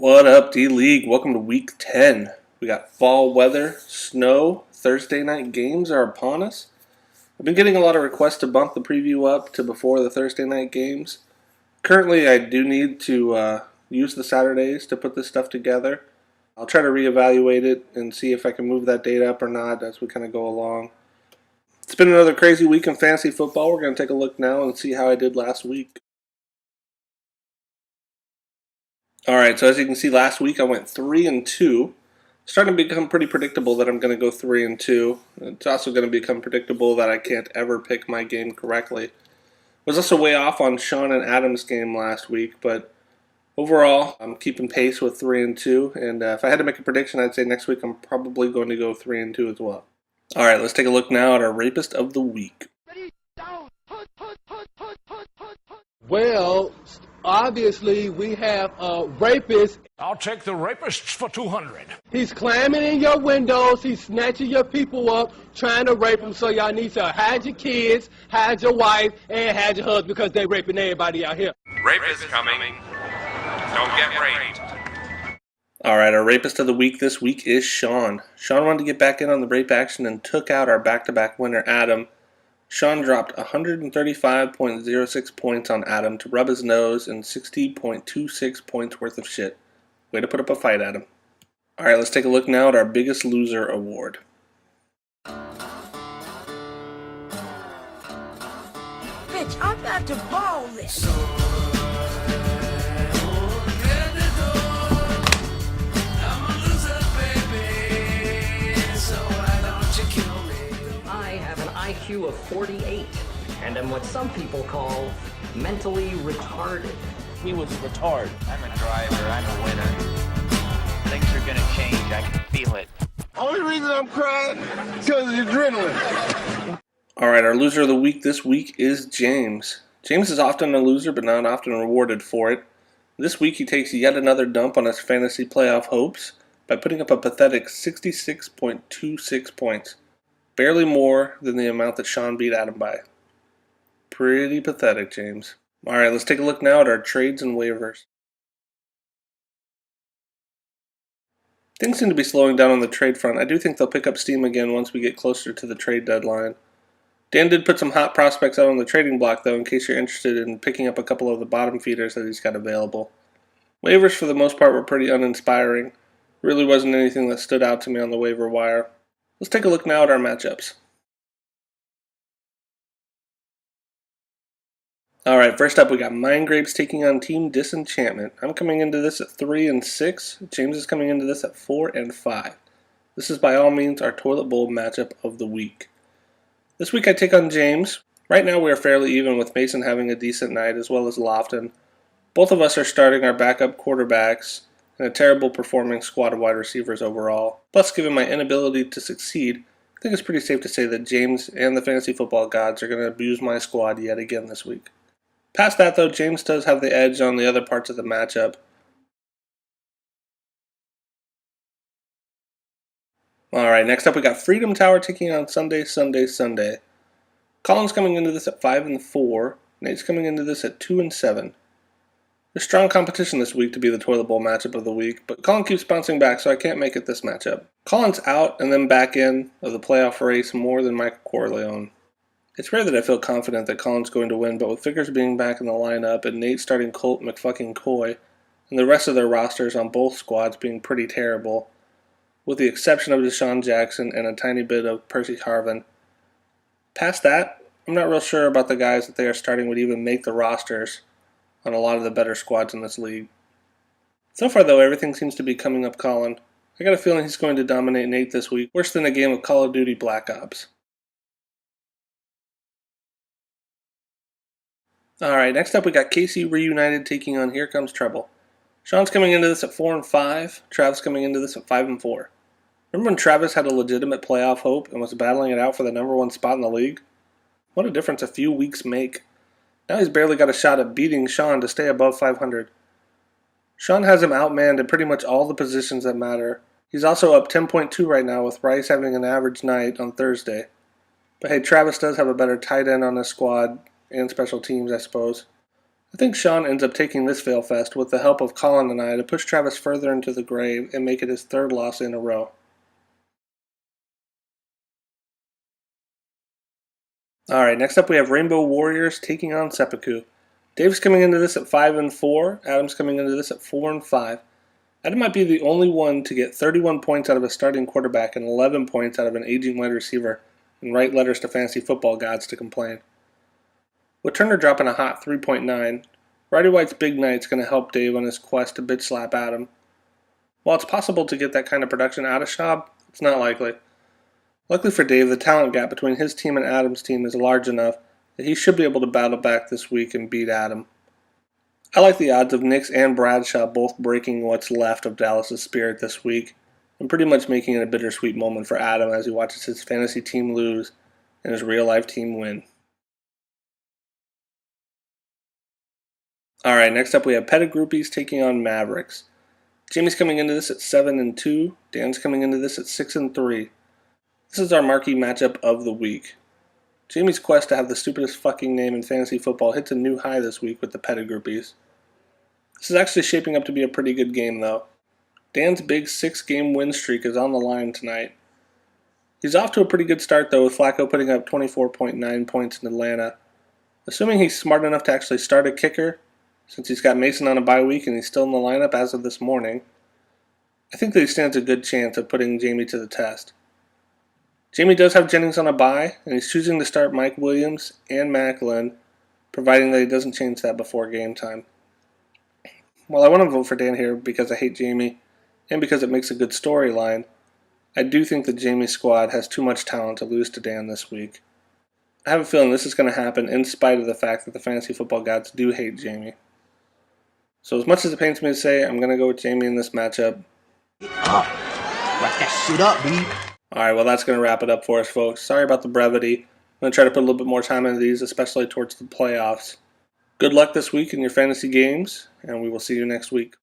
What up, D-League? Welcome to Week 10. We got fall weather, snow, Thursday night games are upon us. I've been getting a lot of requests to bump the preview up to before the Thursday night games. Currently, I do need to use the Saturdays to put this stuff together. I'll try to reevaluate it and see if I can move that date up or not as we kind of go along. It's been another crazy week in fantasy football. We're going to take a look now and see how I did last week. Alright, so as you can see, last week I went 3-2. Starting to become pretty predictable that I'm going to go 3-2. It's also going to become predictable that I can't ever pick my game correctly. I was also way off on Sean and Adam's game last week, but overall I'm keeping pace with 3-2. And if I had to make a prediction, I'd say next week I'm probably going to go 3-2 as well. Alright, let's take a look now at our Rapist of the Week. Well, obviously we have a rapist. I'll take the rapists for 200. He's climbing in your windows. He's snatching your people up, trying to rape them. So y'all need to hide your kids, hide your wife, and hide your husband because they raping everybody out here. Rapist coming. Don't get raped. Alright, our Rapist of the Week this week is Sean. Sean wanted to get back in on the rape action and took out our back-to-back winner, Adam. Sean dropped 135.06 points on Adam to rub his nose and 60.26 points worth of shit. Way to put up a fight, Adam. Alright, let's take a look now at our Biggest Loser award. Bitch, I'm about to ball this. IQ of 48 and am what some people call mentally retarded. He was a retard. I'm a driver, I'm a winner. Things are gonna change, I can feel it. Only reason I'm crying is because of the adrenaline. Alright, our Loser of the Week this week is James. James is often a loser but not often rewarded for it. This week he takes yet another dump on his fantasy playoff hopes by putting up a pathetic 66.26 points. Barely more than the amount that Sean beat Adam by. Pretty pathetic, James. Alright, let's take a look now at our trades and waivers. Things seem to be slowing down on the trade front. I do think they'll pick up steam again once we get closer to the trade deadline. Dan did put some hot prospects out on the trading block, though, in case you're interested in picking up a couple of the bottom feeders that he's got available. Waivers, for the most part, were pretty uninspiring. Really wasn't anything that stood out to me on the waiver wire. Let's take a look now at our matchups. Alright, first up we got Mind Grapes taking on Team Disenchantment. I'm coming into this at 3-6. James is coming into this at 4-5. This is by all means our toilet bowl matchup of the week. This week I take on James. Right now we are fairly even with Mason having a decent night as well as Lofton. Both of us are starting our backup quarterbacks and a terrible performing squad of wide receivers overall. Plus, given my inability to succeed, I think it's pretty safe to say that James and the fantasy football gods are going to abuse my squad yet again this week. Past that, though, James does have the edge on the other parts of the matchup. Alright, next up we got Freedom Tower taking on Sunday. Colin's coming into this at 5-4. Nate's coming into this at 2-7. There's strong competition this week to be the toilet bowl matchup of the week, but Colin keeps bouncing back, so I can't make it this matchup. Colin's out and then back in of the playoff race more than Michael Corleone. It's rare that I feel confident that Colin's going to win, but with Vickers being back in the lineup and Nate starting Colt McFucking-Coy, and the rest of their rosters on both squads being pretty terrible, with the exception of Deshaun Jackson and a tiny bit of Percy Harvin. Past that, I'm not real sure about the guys that they are starting would even make the rosters on a lot of the better squads in this league. So far, though, everything seems to be coming up Colin. I got a feeling he's going to dominate Nate this week, worse than a game of Call of Duty Black Ops. Alright, next up we got KC Reunited taking on Here Comes Trouble. Sean's coming into this at 4-5, Travis coming into this at 5-4. Remember when Travis had a legitimate playoff hope and was battling it out for the #1 spot in the league? What a difference a few weeks make. Now he's barely got a shot at beating Sean to stay above 500. Sean has him outmanned at pretty much all the positions that matter. He's also up 10.2 right now with Rice having an average night on Thursday. But hey, Travis does have a better tight end on his squad and special teams, I suppose. I think Sean ends up taking this failfest with the help of Colin and I to push Travis further into the grave and make it his third loss in a row. Alright, next up we have Rainbow Warriors taking on Seppuku. Dave's coming into this at 5-4, Adam's coming into this at 4-5. Adam might be the only one to get 31 points out of a starting quarterback and 11 points out of an aging wide receiver and write letters to fantasy football gods to complain. With Turner dropping a hot 3.9, Roddy White's big night's going to help Dave on his quest to bitch slap Adam. While it's possible to get that kind of production out of Schaub, it's not likely. Luckily for Dave, the talent gap between his team and Adam's team is large enough that he should be able to battle back this week and beat Adam. I like the odds of Nix and Bradshaw both breaking what's left of Dallas' spirit this week and pretty much making it a bittersweet moment for Adam as he watches his fantasy team lose and his real-life team win. Alright, next up we have Pettigroupies taking on Mavericks. Jamie's coming into this at 7-2, Dan's coming into this at 6-3. This is our marquee matchup of the week. Jamie's quest to have the stupidest fucking name in fantasy football hits a new high this week with the Pettigroupies. This is actually shaping up to be a pretty good game though. Dan's big 6-game win streak is on the line tonight. He's off to a pretty good start though, with Flacco putting up 24.9 points in Atlanta. Assuming he's smart enough to actually start a kicker, since he's got Mason on a bye week and he's still in the lineup as of this morning, I think that he stands a good chance of putting Jamie to the test. Jamie does have Jennings on a bye, and he's choosing to start Mike Williams and Macklin, providing that he doesn't change that before game time. While I want to vote for Dan here because I hate Jamie, and because it makes a good storyline, I do think that Jamie's squad has too much talent to lose to Dan this week. I have a feeling this is going to happen in spite of the fact that the fantasy football gods do hate Jamie. So as much as it pains me to say, I'm going to go with Jamie in this matchup. Wrap that shit up, B. Alright, well that's going to wrap it up for us, folks. Sorry about the brevity. I'm going to try to put a little bit more time into these, especially towards the playoffs. Good luck this week in your fantasy games, and we will see you next week.